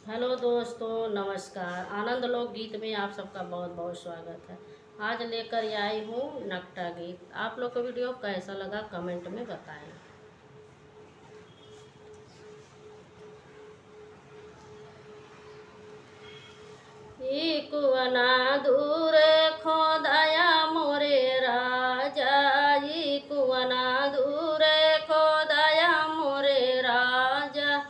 Hello दोस्तों, नमस्कार। आनंद लोक गीत में आप सबका बहुत बहुत स्वागत है। आज लेकर आई हूँ नकटा गीत। आप लोग को वीडियो कैसा लगा कमेंट में बताएं। कुआना दूर खोदाया मोरे राजा, कुआना दूर खोदाया मोरे राजा।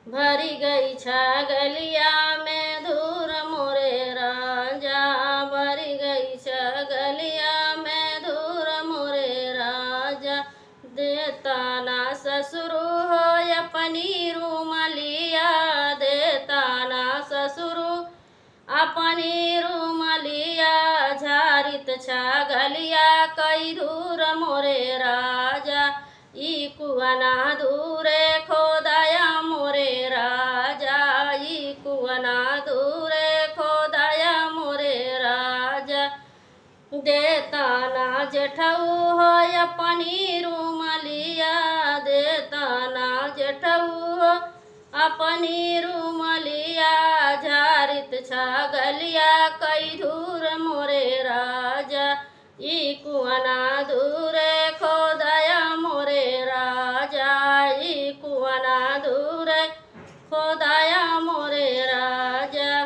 भरी गई छगलिया में धूर मोरे राजा, भरी गई छगलिया में धूर मोरे राजा। देता ना ससुर हो अपनी रूमलिया, देता ना ससुर अपनी रूमलिया। झारित छगलिया कई धूर मोरे राजा, कुआना दूरे खोदाया मोरे राजा, कुआना दूरे खोदाया मोरे राजा। देता ना जेठऊ हो अपनी रूमलिया, देता ना जेठऊ हो अपनी रूमलिया। झारित छगलिया कई धूर मोरे राजा, कुआना दूरे खोदाया मोरे राजा, कुआना दूरे खोदाया मोरे राजा।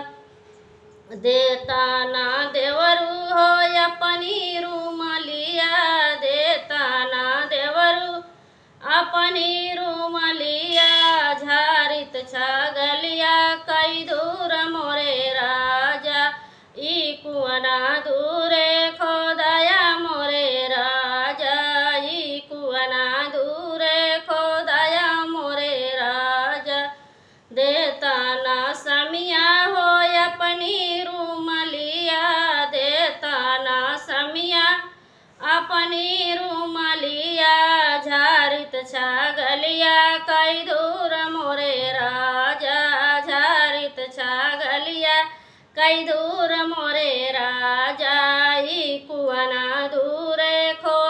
देता ना देवरू हो अपनी रूमलिया, देता ना देवरू अपनी रूमलिया। झारित छगलिया कई दूर मोरे राजा, कुआना दूरे खोदाया मोरे राजा, कुआना दूरे खोदाया मोरे राजा। देता ना समिया हो अपनी रूमलिया, देता ना समिया अपनी रूमलिया। झारित छगलिया कई दूर मोरे राजा, झारित छगलिया कई दूर मोरे राजा। कुआना दूरे खो